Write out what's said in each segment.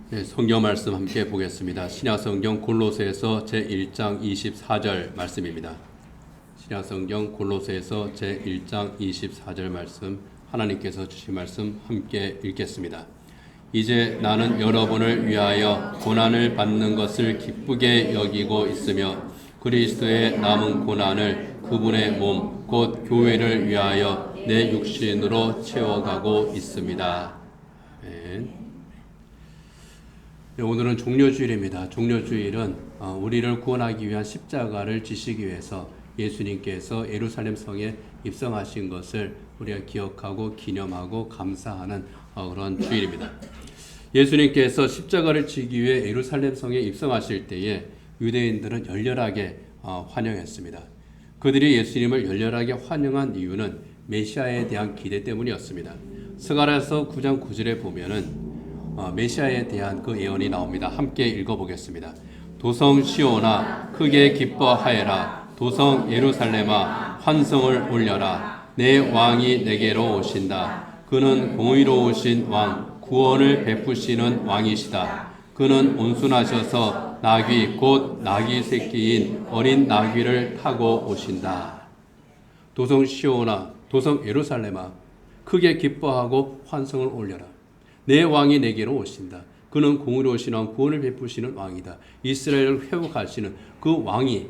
네, 성경 말씀 함께 보겠습니다. 신약 성경 골로새에서 제1장 24절 말씀입니다. 신약 성경 골로새에서 제1장 24절 말씀, 하나님께서 주신 말씀 함께 읽겠습니다. 이제 나는 여러분을 위하여 고난을 받는 것을 기쁘게 여기고 있으며 그리스도의 남은 고난을 그분의 몸, 곧 교회를 위하여 내 육신으로 채워가고 있습니다. 아멘. 네, 오늘은 종려주일입니다. 종려주일은 우리를 구원하기 위한 십자가를 지시기 위해서 예수님께서 예루살렘 성에 입성하신 것을 우리가 기억하고 기념하고 감사하는 그런 주일입니다. 예수님께서 십자가를 지기 위해 예루살렘 성에 입성하실 때에 유대인들은 열렬하게 환영했습니다. 그들이 예수님을 열렬하게 환영한 이유는 메시아에 대한 기대 때문이었습니다. 스가랴서 9장 9절에 보면은 메시아에 대한 그 예언이 나옵니다. 함께 읽어보겠습니다. 도성 시온아 크게 기뻐하여라. 도성 예루살렘아 환성을 올려라. 내 왕이 내게로 오신다. 그는 공의로우신 왕, 구원을 베푸시는 왕이시다. 그는 온순하셔서 나귀 곧 나귀 새끼인 어린 나귀를 타고 오신다. 도성 시온아, 도성 예루살렘아 크게 기뻐하고 환성을 올려라. 내 왕이 내게로 오신다. 그는 공의로우신 왕, 구원을 베푸시는 왕이다. 이스라엘을 회복하시는 그 왕이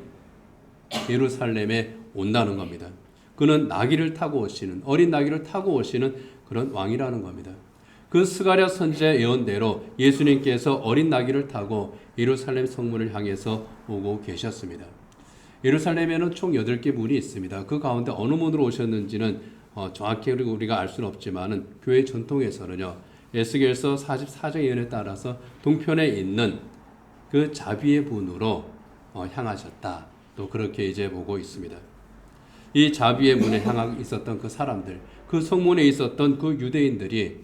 예루살렘에 온다는 겁니다. 그는 나귀를 타고 오시는, 어린 나귀를 타고 오시는 그런 왕이라는 겁니다. 그 스가랴 선지자의 예언대로 예수님께서 어린 나귀를 타고 예루살렘 성문을 향해서 오고 계셨습니다. 예루살렘에는 총 8개 문이 있습니다. 그 가운데 어느 문으로 오셨는지는 정확히 우리가 알 수는 없지만 교회 전통에서는요, 에스겔서 44장 예언에 따라서 동편에 있는 그 자비의 문으로 향하셨다. 또 그렇게 이제 보고 있습니다. 이 자비의 문에 향하고 있었던 그 사람들, 그 성문에 있었던 그 유대인들이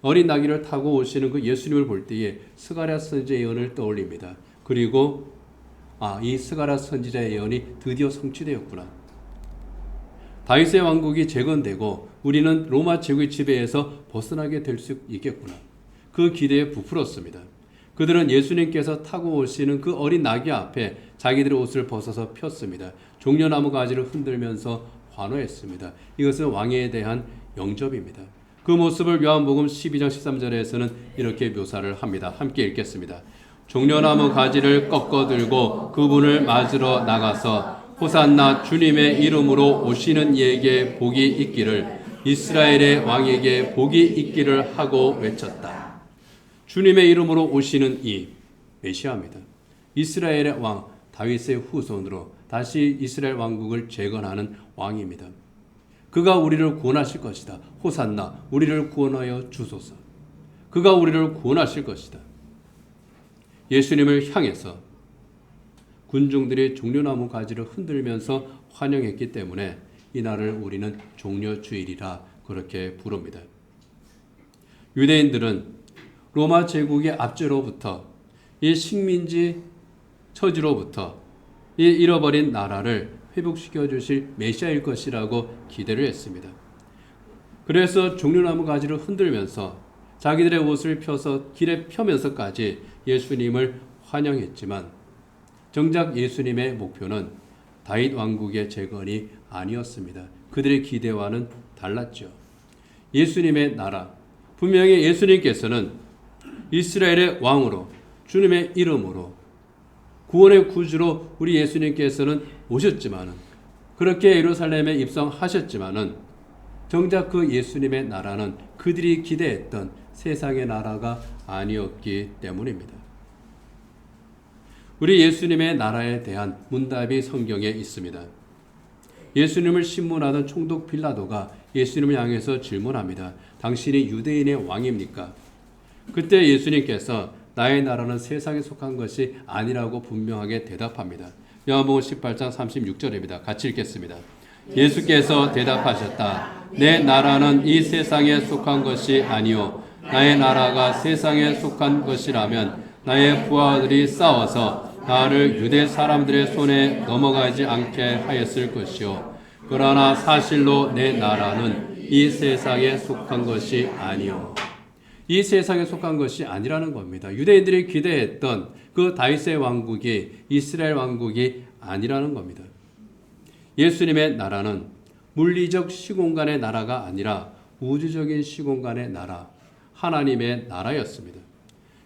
어린 나귀를 타고 오시는 그 예수님을 볼 때에 스가랴 선지자의 예언을 떠올립니다. 그리고 이 스가랴 선지자의 예언이 드디어 성취되었구나. 다윗의 왕국이 재건되고 우리는 로마 제국의 지배에서 벗어나게 될 수 있겠구나. 그 기대에 부풀었습니다. 그들은 예수님께서 타고 오시는 그 어린 나귀 앞에 자기들의 옷을 벗어서 폈습니다. 종려나무 가지를 흔들면서 환호했습니다. 이것은 왕에 대한 영접입니다. 그 모습을 요한복음 12장 13절에서는 이렇게 묘사를 합니다. 함께 읽겠습니다. 종려나무 가지를 꺾어 들고 그분을 맞으러 나가서 호산나 주님의 이름으로 오시는 이에게 복이 있기를, 이스라엘의 왕에게 복이 있기를 하고 외쳤다. 주님의 이름으로 오시는 이 메시아입니다. 이스라엘의 왕 다윗의 후손으로 다시 이스라엘 왕국을 재건하는 왕입니다. 그가 우리를 구원하실 것이다. 호산나 우리를 구원하여 주소서. 그가 우리를 구원하실 것이다. 예수님을 향해서 군중들이 종려나무 가지를 흔들면서 환영했기 때문에 이날을 우리는 종려주일이라 그렇게 부릅니다. 유대인들은 로마 제국의 압제로부터 이 식민지 처지로부터 이 잃어버린 나라를 회복시켜 주실 메시아일 것이라고 기대를 했습니다. 그래서 종려나무 가지를 흔들면서 자기들의 옷을 펴서 길에 펴면서까지 예수님을 환영했지만 정작 예수님의 목표는 다윗 왕국의 재건이 아니었습니다. 그들의 기대와는 달랐죠. 예수님의 나라, 분명히 예수님께서는 이스라엘의 왕으로 주님의 이름으로 구원의 구주로 우리 예수님께서는 오셨지만은, 그렇게 예루살렘에 입성하셨지만은 정작 그 예수님의 나라는 그들이 기대했던 세상의 나라가 아니었기 때문입니다. 우리 예수님의 나라에 대한 문답이 성경에 있습니다. 예수님을 신문하던 총독 빌라도가 예수님을 향해서 질문합니다. 당신이 유대인의 왕입니까? 그때 예수님께서 나의 나라는 세상에 속한 것이 아니라고 분명하게 대답합니다. 요한복음 18장 36절입니다. 같이 읽겠습니다. 예수께서 대답하셨다. 내 나라는 이 세상에 속한 것이 아니요 나의 나라가 세상에 속한 것이라면 나의 부하들이 싸워서 나를 유대 사람들의 손에 넘어가지 않게 하였을 것이요. 그러나 사실로 내 나라는 이 세상에 속한 것이 아니요. 이 세상에 속한 것이 아니라는 겁니다. 유대인들이 기대했던 그 다윗의 왕국이 이스라엘 왕국이 아니라는 겁니다. 예수님의 나라는 물리적 시공간의 나라가 아니라 우주적인 시공간의 나라, 하나님의 나라였습니다.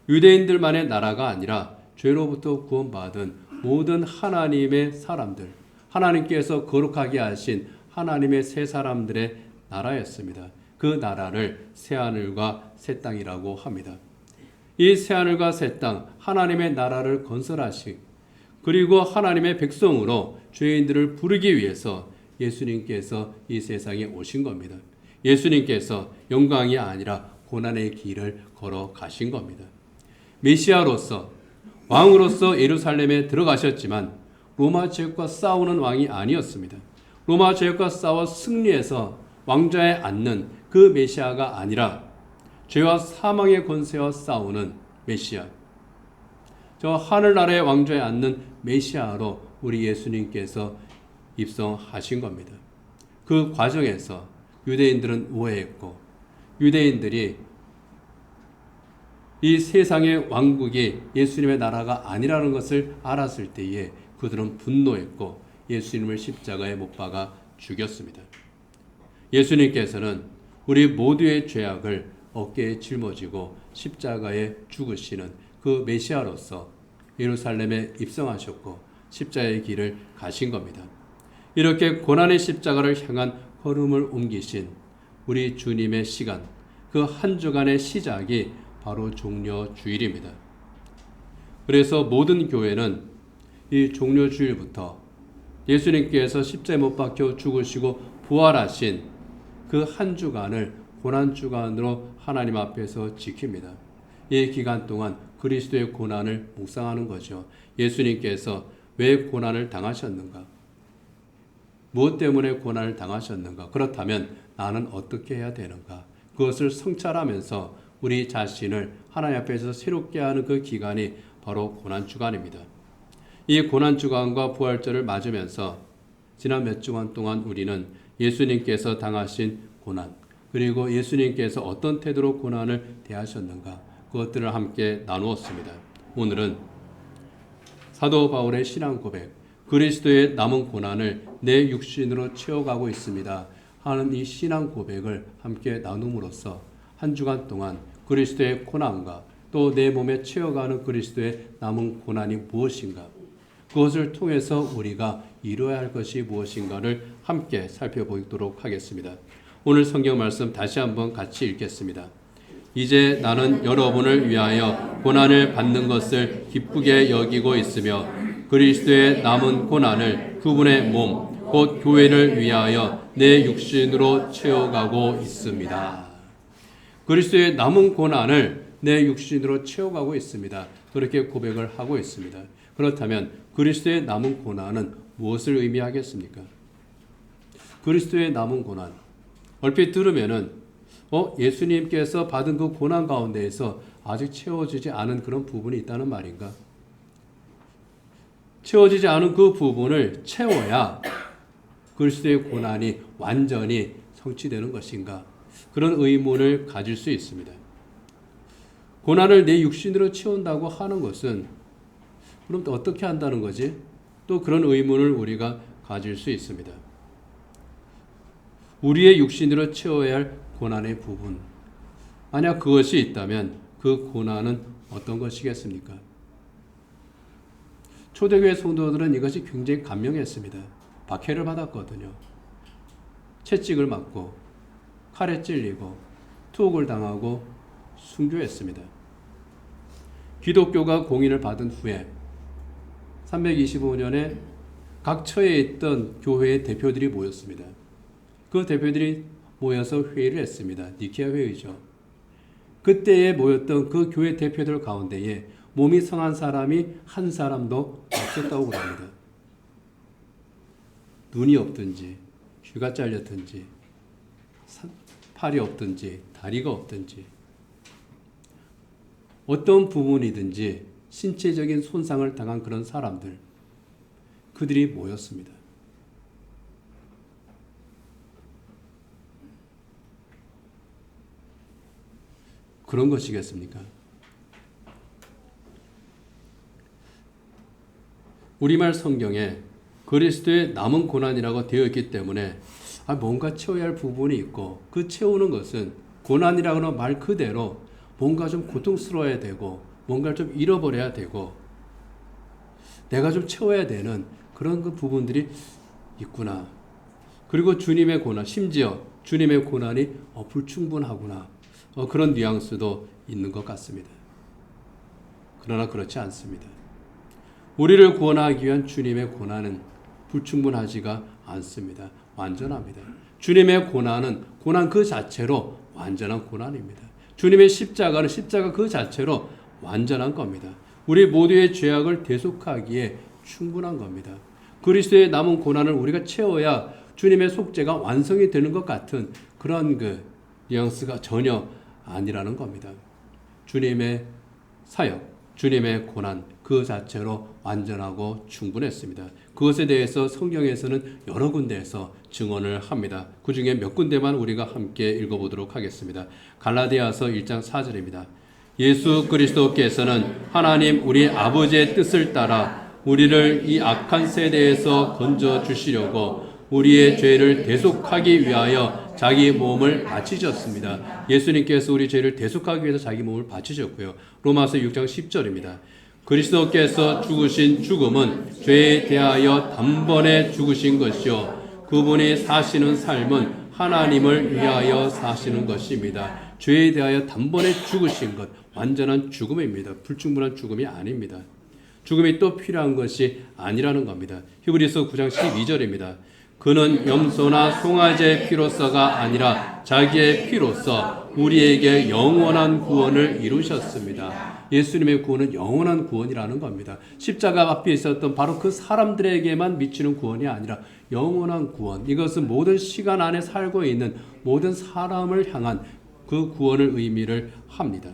유대인들만의 나라가 아니라 죄로부터 구원받은 모든 하나님의 사람들, 하나님께서 거룩하게 하신 하나님의 새 사람들의 나라였습니다. 그 나라를 새하늘과 새 땅이라고 합니다. 이 새하늘과 새 땅, 하나님의 나라를 건설하시, 그리고 하나님의 백성으로 죄인들을 부르기 위해서 예수님께서 이 세상에 오신 겁니다. 예수님께서 영광이 아니라 고난의 길을 걸어가신 겁니다. 메시아로서, 왕으로서 예루살렘에 들어가셨지만 로마 제국과 싸우는 왕이 아니었습니다. 로마 제국과 싸워 승리해서 왕좌에 앉는 그 메시아가 아니라 죄와 사망의 권세와 싸우는 메시아, 저 하늘나라의 왕좌에 앉는 메시아로 우리 예수님께서 입성하신 겁니다. 그 과정에서 유대인들은 오해했고, 유대인들이 이 세상의 왕국이 예수님의 나라가 아니라는 것을 알았을 때에 그들은 분노했고 예수님을 십자가에 못 박아 죽였습니다. 예수님께서는 우리 모두의 죄악을 어깨에 짊어지고 십자가에 죽으시는 그 메시아로서 예루살렘에 입성하셨고 십자가의 길을 가신 겁니다. 이렇게 고난의 십자가를 향한 걸음을 옮기신 우리 주님의 시간, 그 한 주간의 시작이 바로 종려주일입니다. 그래서 모든 교회는 이 종려주일부터 예수님께서 십자가에 못 박혀 죽으시고 부활하신 그 한 주간을 고난주간으로 하나님 앞에서 지킵니다. 이 기간 동안 그리스도의 고난을 묵상하는 거죠. 예수님께서 왜 고난을 당하셨는가? 무엇 때문에 고난을 당하셨는가? 그렇다면 나는 어떻게 해야 되는가? 그것을 성찰하면서 우리 자신을 하나님 앞에서 새롭게 하는 그 기간이 바로 고난주간입니다. 이 고난주간과 부활절을 맞으면서 지난 몇 주간 동안 우리는 예수님께서 당하신 고난, 그리고 예수님께서 어떤 태도로 고난을 대하셨는가, 그것들을 함께 나누었습니다. 오늘은 사도 바울의 신앙 고백, 그리스도의 남은 고난을 내 육신으로 채워가고 있습니다 하는 이 신앙 고백을 함께 나눔으로써 한 주간 동안 그리스도의 고난과 또 내 몸에 채워가는 그리스도의 남은 고난이 무엇인가, 그것을 통해서 우리가 이루어야 할 것이 무엇인가를 함께 살펴보도록 하겠습니다. 오늘 성경 말씀 다시 한번 같이 읽겠습니다. 이제 나는 여러분을 위하여 고난을 받는 것을 기쁘게 여기고 있으며 그리스도의 남은 고난을 그분의 몸, 곧 교회를 위하여 내 육신으로 채워가고 있습니다. 그리스도의 남은 고난을 내 육신으로 채워가고 있습니다. 그렇게 고백을 하고 있습니다. 그렇다면 그리스도의 남은 고난은 무엇을 의미하겠습니까? 그리스도의 남은 고난, 얼핏 들으면은 예수님께서 받은 그 고난 가운데에서 아직 채워지지 않은 그런 부분이 있다는 말인가? 채워지지 않은 그 부분을 채워야 그리스도의 고난이 완전히 성취되는 것인가? 그런 의문을 가질 수 있습니다. 고난을 내 육신으로 채운다고 하는 것은 그럼 또 어떻게 한다는 거지? 또 그런 의문을 우리가 가질 수 있습니다. 우리의 육신으로 채워야 할 고난의 부분, 만약 그것이 있다면 그 고난은 어떤 것이겠습니까? 초대교회 성도들은 이것이 굉장히 감명했습니다. 박해를 받았거든요. 채찍을 맞고 칼에 찔리고 투옥을 당하고 순교했습니다. 기독교가 공인을 받은 후에 325년에 각 처에 있던 교회의 대표들이 모였습니다. 그 대표들이 모여서 회의를 했습니다. 니케아 회의죠. 그때에 모였던 그 교회 대표들 가운데에 몸이 성한 사람이 한 사람도 없었다고 그럽니다. 눈이 없든지 귀가 잘렸든지 팔이 없든지 다리가 없든지 어떤 부분이든지 신체적인 손상을 당한 그런 사람들, 그들이 모였습니다. 그런 것이겠습니까? 우리말 성경에 그리스도의 남은 고난이라고 되어 있기 때문에 뭔가 채워야 할 부분이 있고, 그 채우는 것은 고난이라고는 말 그대로 뭔가 좀 고통스러워야 되고 뭔가를 좀 잃어버려야 되고 내가 좀 채워야 되는 그런 그 부분들이 있구나. 그리고 주님의 고난, 심지어 주님의 고난이 불충분하구나. 그런 뉘앙스도 있는 것 같습니다. 그러나 그렇지 않습니다. 우리를 구원하기 위한 주님의 고난은 불충분하지가 않습니다. 완전합니다. 주님의 고난은 고난 그 자체로 완전한 고난입니다. 주님의 십자가는 십자가 그 자체로 완전한 겁니다. 우리 모두의 죄악을 대속하기에 충분한 겁니다. 그리스도의 남은 고난을 우리가 채워야 주님의 속죄가 완성이 되는 것 같은 그런 그 뉘앙스가 전혀 아니라는 겁니다. 주님의 사역, 주님의 고난 그 자체로 완전하고 충분했습니다. 그것에 대해서 성경에서는 여러 군데에서 증언을 합니다. 그 중에 몇 군데만 우리가 함께 읽어보도록 하겠습니다. 갈라디아서 1장 4절입니다. 예수 그리스도께서는 하나님 우리 아버지의 뜻을 따라 우리를 이 악한 세대에서 건져 주시려고 우리의 죄를 대속하기 위하여 자기 몸을 바치셨습니다. 예수님께서 우리 죄를 대속하기 위해서 자기 몸을 바치셨고요. 로마서 6장 10절입니다. 그리스도께서 죽으신 죽음은 죄에 대하여 단번에 죽으신 것이요 그분이 사시는 삶은 하나님을 위하여 사시는 것입니다. 죄에 대하여 단번에 죽으신 것, 완전한 죽음입니다. 불충분한 죽음이 아닙니다. 죽음이 또 필요한 것이 아니라는 겁니다. 히브리서 9장 12절입니다. 그는 염소나 송아지의 피로서가 아니라 자기의 피로서 우리에게 영원한 구원을 이루셨습니다. 예수님의 구원은 영원한 구원이라는 겁니다. 십자가 앞에 있었던 바로 그 사람들에게만 미치는 구원이 아니라 영원한 구원. 이것은 모든 시간 안에 살고 있는 모든 사람을 향한 그 구원을 의미를 합니다.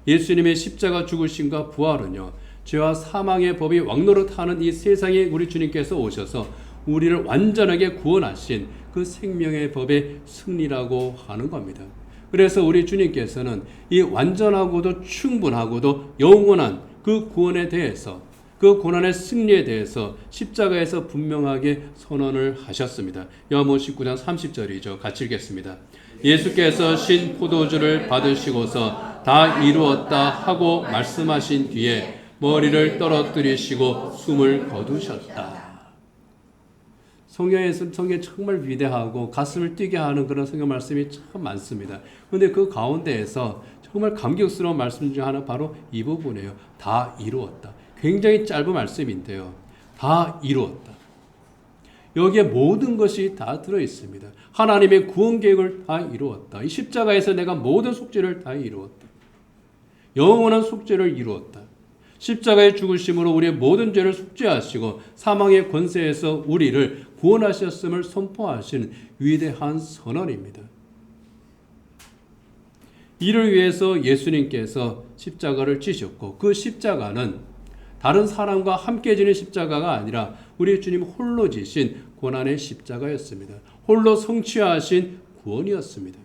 예수님의 십자가 죽으심과 부활은요, 죄와 사망의 법이 왕노릇하는 이 세상에 우리 주님께서 오셔서 우리를 완전하게 구원하신 그 생명의 법의 승리라고 하는 겁니다. 그래서 우리 주님께서는 이 완전하고도 충분하고도 영원한 그 구원에 대해서, 그 고난의 승리에 대해서 십자가에서 분명하게 선언을 하셨습니다. 요한복음 19장 30절이죠. 같이 읽겠습니다. 예수께서 신 포도주를 받으시고서 다 이루었다 하고 말씀하신 뒤에 머리를 떨어뜨리시고 숨을 거두셨다. 성경에서는 성경이 정말 위대하고 가슴을 뛰게 하는 그런 성경 말씀이 참 많습니다. 그런데 그 가운데에서 정말 감격스러운 말씀 중 하나 바로 이 부분이에요. 다 이루었다. 굉장히 짧은 말씀인데요. 다 이루었다. 여기에 모든 것이 다 들어있습니다. 하나님의 구원 계획을 다 이루었다. 이 십자가에서 내가 모든 속죄를 다 이루었다. 영원한 속죄를 이루었다. 십자가의 죽으심으로 우리의 모든 죄를 속죄하시고 사망의 권세에서 우리를 구원하셨음을 선포하신 위대한 선언입니다. 이를 위해서 예수님께서 십자가를 지셨고 그 십자가는 다른 사람과 함께 지는 십자가가 아니라 우리 주님 홀로 지신 고난의 십자가였습니다. 홀로 성취하신 구원이었습니다.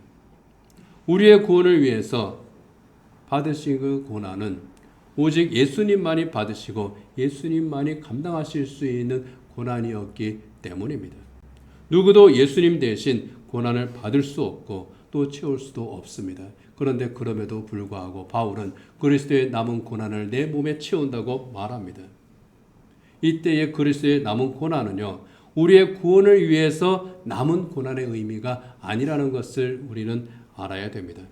우리의 구원을 위해서 받으신 그 고난은 오직 예수님만이 받으시고 예수님만이 감당하실 수 있는 고난이었기 때문입니다. 누구도 예수님 대신 고난을 받을 수 없고 또 채울 수도 없습니다. 그런데 그럼에도 불구하고 바울은 그리스도의 남은 고난을 내 몸에 채운다고 말합니다. 이때의 그리스도의 남은 고난은요, 우리의 구원을 위해서 남은 고난의 의미가 아니라는 것을 우리는 알아야 됩니다.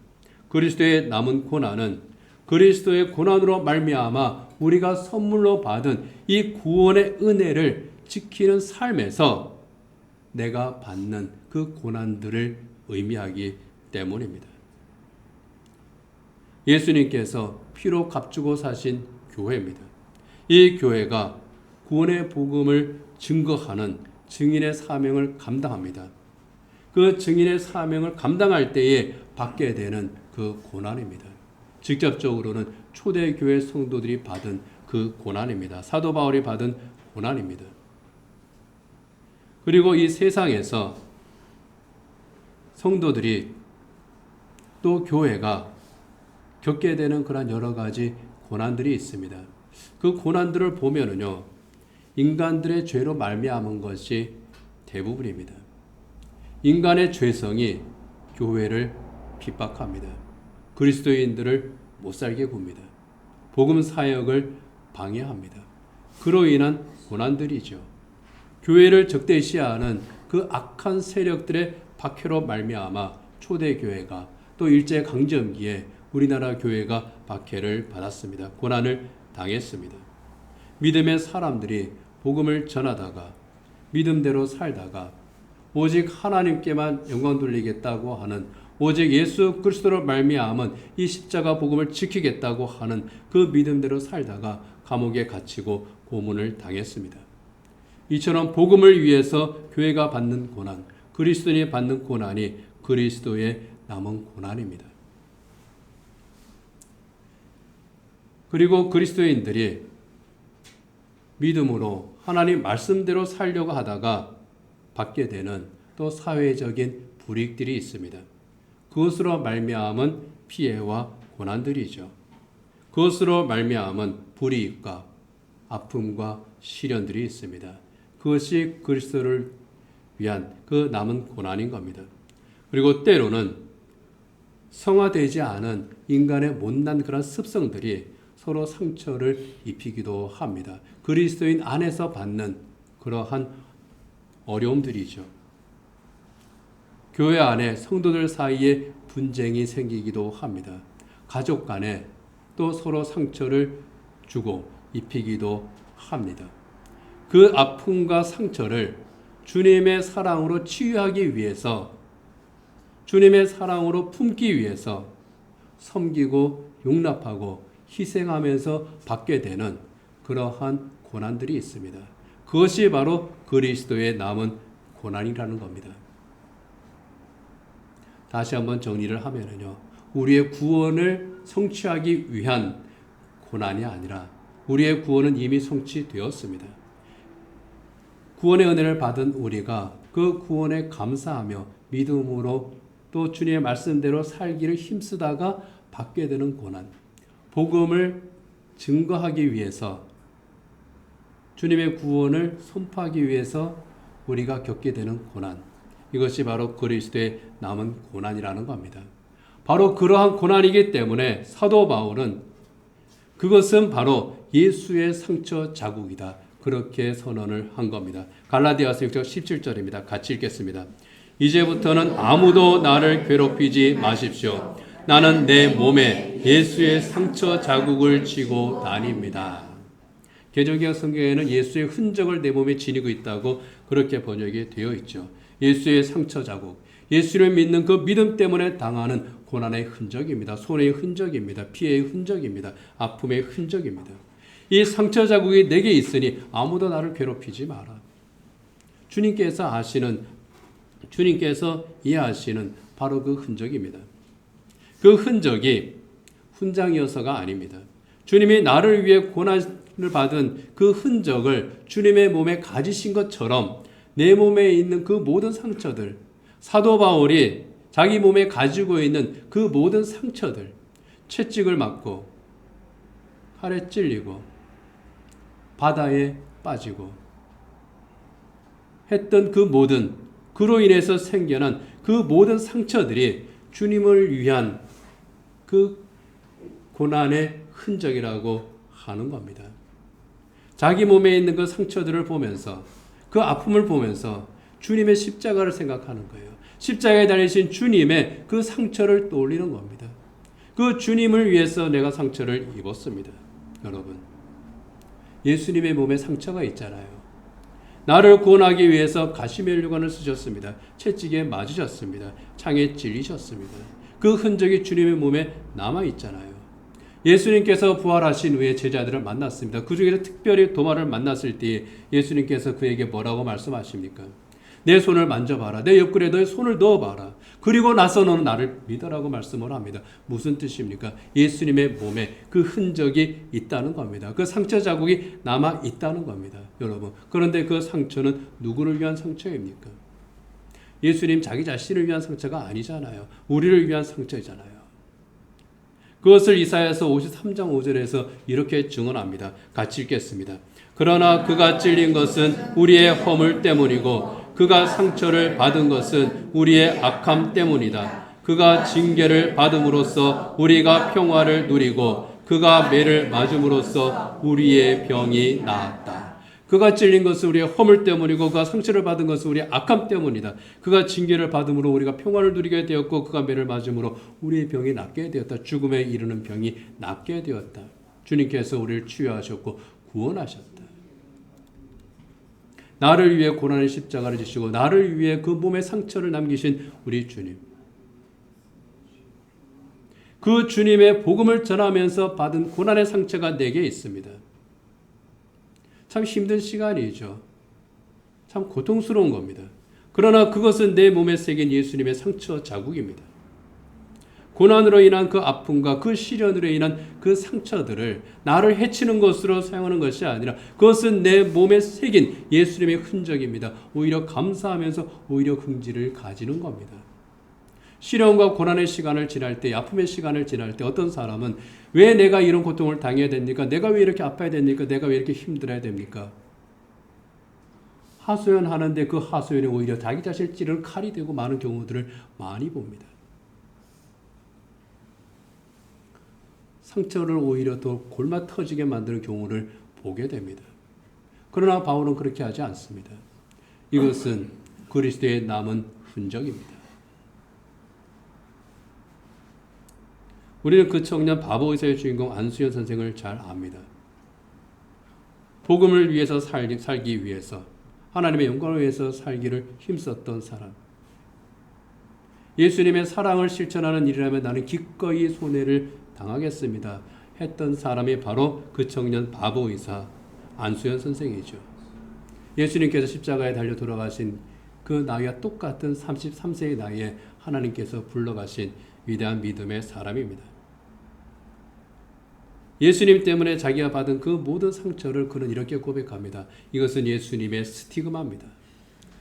그리스도의 남은 고난은 그리스도의 고난으로 말미암아 우리가 선물로 받은 이 구원의 은혜를 지키는 삶에서 내가 받는 그 고난들을 의미하기 때문입니다. 예수님께서 피로 값주고 사신 교회입니다. 이 교회가 구원의 복음을 증거하는 증인의 사명을 감당합니다. 그 증인의 사명을 감당할 때에 받게 되는 그 고난입니다. 직접적으로는 초대교회 성도들이 받은 그 고난입니다. 사도 바울이 받은 고난입니다. 그리고 이 세상에서 성도들이 또 교회가 겪게 되는 그런 여러 가지 고난들이 있습니다. 그 고난들을 보면은요, 인간들의 죄로 말미암은 것이 대부분입니다. 인간의 죄성이 교회를 핍박합니다. 그리스도인들을 못 살게 굽니다. 복음 사역을 방해합니다. 그로 인한 고난들이죠. 교회를 적대시하는 그 악한 세력들의 박해로 말미암아 초대교회가 또 일제강점기에 우리나라 교회가 박해를 받았습니다. 고난을 당했습니다. 믿음의 사람들이 복음을 전하다가 믿음대로 살다가 오직 하나님께만 영광 돌리겠다고 하는, 오직 예수 그리스도로 말미암은 이 십자가 복음을 지키겠다고 하는 그 믿음대로 살다가 감옥에 갇히고 고문을 당했습니다. 이처럼 복음을 위해서 교회가 받는 고난, 그리스도인이 받는 고난이 그리스도의 남은 고난입니다. 그리고 그리스도인들이 믿음으로 하나님 말씀대로 살려고 하다가 받게 되는 또 사회적인 불이익들이 있습니다. 그것으로 말미암은 피해와 고난들이죠. 그것으로 말미암은 불이익과 아픔과 시련들이 있습니다. 그것이 그리스도를 위한 그 남은 고난인 겁니다. 그리고 때로는 성화되지 않은 인간의 못난 그런 습성들이 서로 상처를 입히기도 합니다. 그리스도인 안에서 받는 그러한 어려움들이죠. 교회 안에 성도들 사이에 분쟁이 생기기도 합니다. 가족 간에 또 서로 상처를 주고 입히기도 합니다. 그 아픔과 상처를 주님의 사랑으로 치유하기 위해서, 주님의 사랑으로 품기 위해서 섬기고 용납하고 희생하면서 받게 되는 그러한 고난들이 있습니다. 그것이 바로 그리스도의 남은 고난이라는 겁니다. 다시 한번 정리를 하면요, 우리의 구원을 성취하기 위한 고난이 아니라 우리의 구원은 이미 성취되었습니다. 구원의 은혜를 받은 우리가 그 구원에 감사하며 믿음으로 또 주님의 말씀대로 살기를 힘쓰다가 받게 되는 고난, 복음을 증거하기 위해서, 주님의 구원을 선포하기 위해서 우리가 겪게 되는 고난, 이것이 바로 그리스도의 남은 고난이라는 겁니다. 바로 그러한 고난이기 때문에 사도 바울은 그것은 바로 예수의 상처 자국이다, 그렇게 선언을 한 겁니다. 갈라디아서 6장 17절입니다. 같이 읽겠습니다. 이제부터는 아무도 나를 괴롭히지 마십시오. 나는 내 몸에 예수의 상처 자국을 쥐고 다닙니다. 개정개혁 성경에는 예수의 흔적을 내 몸에 지니고 있다고 그렇게 번역이 되어 있죠. 예수의 상처 자국, 예수를 믿는 그 믿음 때문에 당하는 고난의 흔적입니다. 손해의 흔적입니다. 피해의 흔적입니다. 아픔의 흔적입니다. 이 상처 자국이 내게 있으니 아무도 나를 괴롭히지 마라. 주님께서 이해하시는 바로 그 흔적입니다. 그 흔적이 훈장이어서가 아닙니다. 주님이 나를 위해 고난을 받은 그 흔적을 주님의 몸에 가지신 것처럼 내 몸에 있는 그 모든 상처들, 사도 바울이 자기 몸에 가지고 있는 그 모든 상처들, 채찍을 맞고 칼에 찔리고 바다에 빠지고 했던 그 모든, 그로 인해서 생겨난 그 모든 상처들이 주님을 위한 그 고난의 흔적이라고 하는 겁니다. 자기 몸에 있는 그 상처들을 보면서, 그 아픔을 보면서 주님의 십자가를 생각하는 거예요. 십자가에 달리신 주님의 그 상처를 떠올리는 겁니다. 그 주님을 위해서 내가 상처를 입었습니다. 여러분, 예수님의 몸에 상처가 있잖아요. 나를 구원하기 위해서 가시멜류관을 쓰셨습니다. 채찍에 맞으셨습니다. 창에 찔리셨습니다. 그 흔적이 주님의 몸에 남아있잖아요. 예수님께서 부활하신 후에 제자들을 만났습니다. 그 중에서 특별히 도마를 만났을 때 예수님께서 그에게 뭐라고 말씀하십니까? 내 손을 만져봐라. 내 옆구리에 너의 손을 넣어봐라. 그리고 나서 너는 나를 믿어라고 말씀을 합니다. 무슨 뜻입니까? 예수님의 몸에 그 흔적이 있다는 겁니다. 그 상처 자국이 남아 있다는 겁니다. 여러분, 그런데 그 상처는 누구를 위한 상처입니까? 예수님 자기 자신을 위한 상처가 아니잖아요. 우리를 위한 상처잖아요. 그것을 이사야서 53장 5절에서 이렇게 증언합니다. 같이 읽겠습니다. 그러나 그가 찔린 것은 우리의 허물 때문이고 그가 상처를 받은 것은 우리의 악함 때문이다. 그가 징계를 받음으로써 우리가 평화를 누리고 그가 매를 맞음으로써 우리의 병이 나았다. 그가 찔린 것은 우리의 허물 때문이고 그가 상처를 받은 것은 우리의 악함 때문이다. 그가 징계를 받음으로 우리가 평화를 누리게 되었고 그가 매를 맞음으로 우리의 병이 낫게 되었다. 죽음에 이르는 병이 낫게 되었다. 주님께서 우리를 치유하셨고 구원하셨다. 나를 위해 고난의 십자가를 지시고 나를 위해 그 몸에 상처를 남기신 우리 주님. 그 주님의 복음을 전하면서 받은 고난의 상처가 내게 있습니다. 참 힘든 시간이죠. 참 고통스러운 겁니다. 그러나 그것은 내 몸에 새긴 예수님의 상처 자국입니다. 고난으로 인한 그 아픔과 그 시련으로 인한 그 상처들을 나를 해치는 것으로 사용하는 것이 아니라 그것은 내 몸에 새긴 예수님의 흔적입니다. 오히려 감사하면서 오히려 긍지를 가지는 겁니다. 시련과 고난의 시간을 지날 때, 아픔의 시간을 지날 때 어떤 사람은 왜 내가 이런 고통을 당해야 됩니까? 내가 왜 이렇게 아파야 됩니까? 내가 왜 이렇게 힘들어야 됩니까? 하소연하는데 그 하소연이 오히려 자기 자신을 찌르는 칼이 되고 많은 경우들을 많이 봅니다. 상처를 오히려 더 골마 터지게 만드는 경우를 보게 됩니다. 그러나 바울은 그렇게 하지 않습니다. 이것은 그리스도의 남은 흔적입니다. 우리는 그 청년 바보 의사의 주인공 안수연 선생을 잘 압니다. 복음을 위해서 살기 위해서 하나님의 영광을 위해서 살기를 힘썼던 사람. 예수님의 사랑을 실천하는 일이라면 나는 기꺼이 손해를 당하겠습니다. 했던 사람이 바로 그 청년 바보 의사 안수연 선생이죠. 예수님께서 십자가에 달려 돌아가신 그 나이와 똑같은 33세의 나이에 하나님께서 불러가신 위대한 믿음의 사람입니다. 예수님 때문에 자기가 받은 그 모든 상처를 그는 이렇게 고백합니다. 이것은 예수님의 스티그마입니다.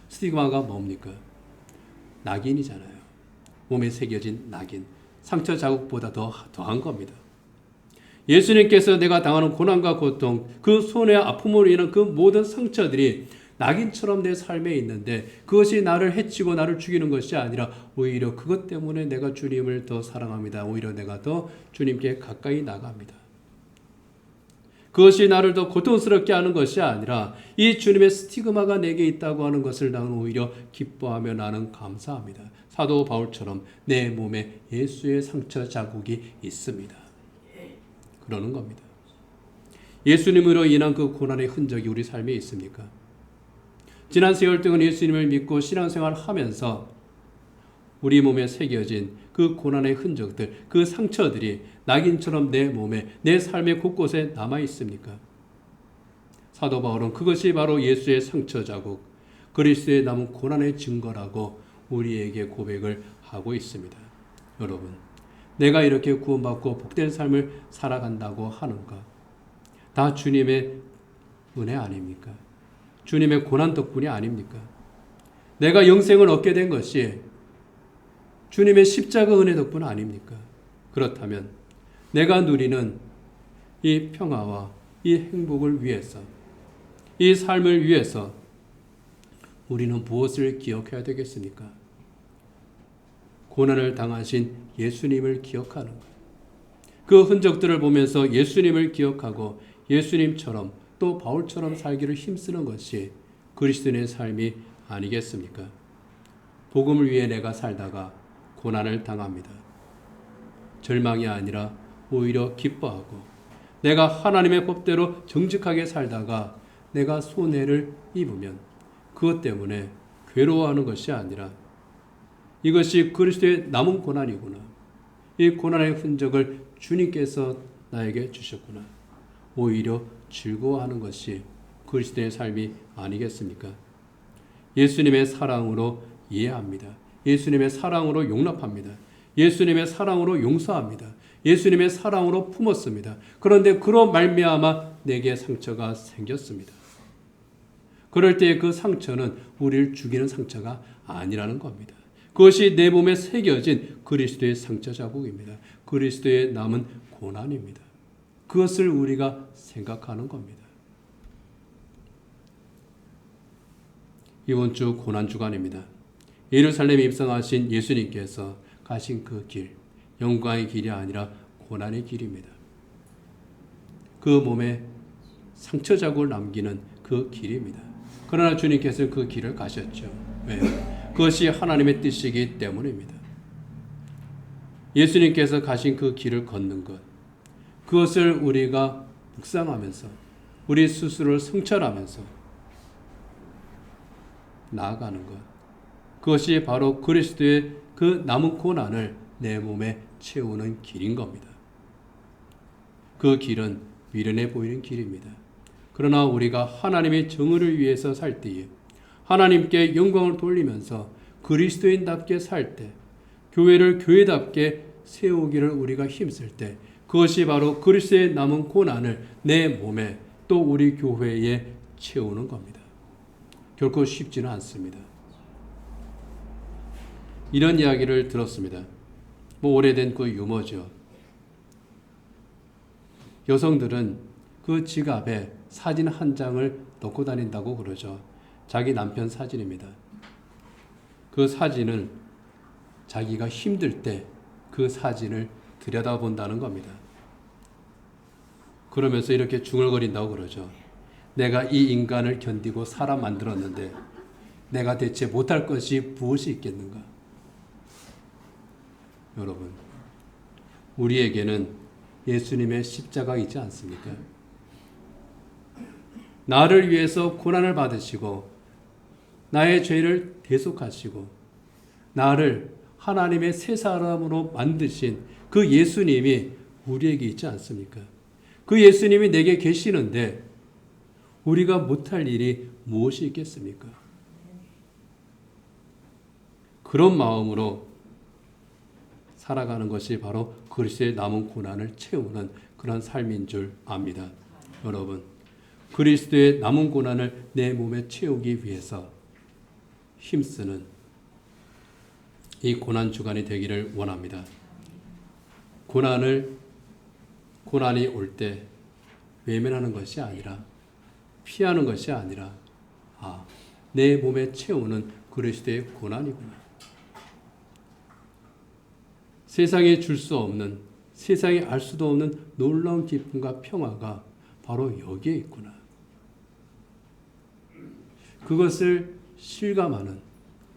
스티그마가 뭡니까? 낙인이잖아요. 몸에 새겨진 낙인. 상처 자국보다 더한 겁니다. 예수님께서 내가 당하는 고난과 고통, 그 손해와 아픔으로 인한 그 모든 상처들이 낙인처럼 내 삶에 있는데 그것이 나를 해치고 나를 죽이는 것이 아니라 오히려 그것 때문에 내가 주님을 더 사랑합니다. 오히려 내가 더 주님께 가까이 나갑니다. 그것이 나를 더 고통스럽게 하는 것이 아니라 이 주님의 스티그마가 내게 있다고 하는 것을 나는 오히려 기뻐하며 나는 감사합니다. 사도 바울처럼 내 몸에 예수의 상처 자국이 있습니다. 그러는 겁니다. 예수님으로 인한 그 고난의 흔적이 우리 삶에 있습니까? 지난 세월 동안 예수님을 믿고 신앙생활을 하면서 우리 몸에 새겨진 그 고난의 흔적들, 그 상처들이 낙인처럼 내 몸에, 내 삶의 곳곳에 남아 있습니까? 사도 바울은 그것이 바로 예수의 상처 자국, 그리스도의 남은 고난의 증거라고 우리에게 고백을 하고 있습니다. 여러분, 내가 이렇게 구원받고 복된 삶을 살아간다고 하는가? 다 주님의 은혜 아닙니까? 주님의 고난 덕분이 아닙니까? 내가 영생을 얻게 된 것이 주님의 십자가 은혜 덕분 아닙니까? 그렇다면 내가 누리는 이 평화와 이 행복을 위해서, 이 삶을 위해서 우리는 무엇을 기억해야 되겠습니까? 고난을 당하신 예수님을 기억하는 것. 그 흔적들을 보면서 예수님을 기억하고 예수님처럼 또 바울처럼 살기를 힘쓰는 것이 그리스도인의 삶이 아니겠습니까? 복음을 위해 내가 살다가 고난을 당합니다. 절망이 아니라 오히려 기뻐하고 내가 하나님의 법대로 정직하게 살다가 내가 손해를 입으면 그것 때문에 괴로워하는 것이 아니라 이것이 그리스도의 남은 고난이구나. 이 고난의 흔적을 주님께서 나에게 주셨구나. 오히려 즐거워하는 것이 그리스도의 삶이 아니겠습니까? 예수님의 사랑으로 이해합니다. 예수님의 사랑으로 용납합니다. 예수님의 사랑으로 용서합니다. 예수님의 사랑으로 품었습니다. 그런데 그로 말미암아 내게 상처가 생겼습니다. 그럴 때 그 상처는 우리를 죽이는 상처가 아니라는 겁니다. 그것이 내 몸에 새겨진 그리스도의 상처 자국입니다. 그리스도의 남은 고난입니다. 그것을 우리가 생각하는 겁니다. 이번 주 고난주간입니다. 예루살렘에 입성하신 예수님께서 가신 그 길, 영광의 길이 아니라 고난의 길입니다. 그 몸에 상처 자국을 남기는 그 길입니다. 그러나 주님께서는 그 길을 가셨죠. 왜요? 그것이 하나님의 뜻이기 때문입니다. 예수님께서 가신 그 길을 걷는 것, 그것을 우리가 묵상하면서 우리 스스로를 성찰하면서 나아가는 것, 그것이 바로 그리스도의 그 남은 고난을 내 몸에 채우는 길인 겁니다. 그 길은 미련해 보이는 길입니다. 그러나 우리가 하나님의 정의를 위해서 살 때에, 하나님께 영광을 돌리면서 그리스도인답게 살 때, 교회를 교회답게 세우기를 우리가 힘쓸 때, 그것이 바로 그리스도의 남은 고난을 내 몸에 또 우리 교회에 채우는 겁니다. 결코 쉽지는 않습니다. 이런 이야기를 들었습니다. 오래된 그 유머죠. 여성들은 그 지갑에 사진 한 장을 넣고 다닌다고 그러죠. 자기 남편 사진입니다. 그 사진을 자기가 힘들 때 그 사진을 들여다본다는 겁니다. 그러면서 이렇게 중얼거린다고 그러죠. 내가 이 인간을 견디고 사람 만들었는데 내가 대체 못할 것이 무엇이 있겠는가? 여러분, 우리에게는 예수님의 십자가 있지 않습니까? 나를 위해서 고난을 받으시고 나의 죄를 대속하시고 나를 하나님의 새 사람으로 만드신 그 예수님이 우리에게 있지 않습니까? 그 예수님이 내게 계시는데 우리가 못할 일이 무엇이 있겠습니까? 그런 마음으로 살아가는 것이 바로 그리스도의 남은 고난을 채우는 그런 삶인 줄 압니다. 여러분, 그리스도의 남은 고난을 내 몸에 채우기 위해서 힘쓰는 이 고난 주간이 되기를 원합니다. 고난이 올 때 외면하는 것이 아니라, 피하는 것이 아니라, 내 몸에 채우는 그리스도의 고난이구나. 세상에 줄 수 없는, 세상에 알 수도 없는 놀라운 기쁨과 평화가 바로 여기에 있구나. 그것을 실감하는,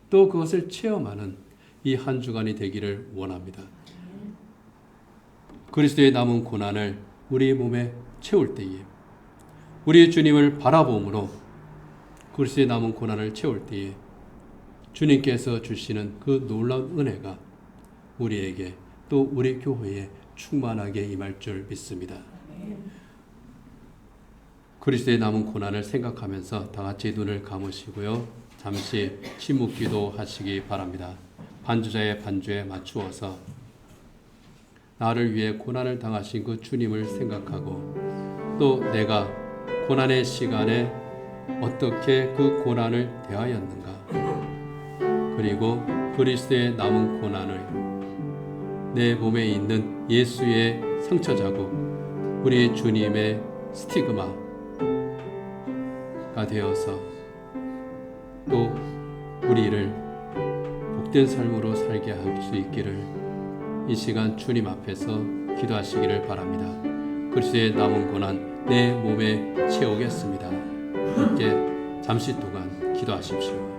또 그것을 체험하는 이 한 주간이 되기를 원합니다. 그리스도의 남은 고난을 우리 몸에 채울 때에, 우리 주님을 바라봄으로 그리스도의 남은 고난을 채울 때에 주님께서 주시는 그 놀라운 은혜가 우리에게 또 우리 교회에 충만하게 임할 줄 믿습니다. 그리스도의 남은 고난을 생각하면서 다 같이 눈을 감으시고요. 잠시 침묵 기도하시기 바랍니다. 반주자의 반주에 맞추어서 나를 위해 고난을 당하신 그 주님을 생각하고 또 내가 고난의 시간에 어떻게 그 고난을 대하였는가, 그리고 그리스도의 남은 고난을 내 몸에 있는 예수의 상처 자국, 우리 주님의 스티그마가 되어서 또 우리를 복된 삶으로 살게 할 수 있기를 이 시간 주님 앞에서 기도하시기를 바랍니다. 그리스도의 남은 고난 내 몸에 채우겠습니다. 함께 잠시 동안 기도하십시오.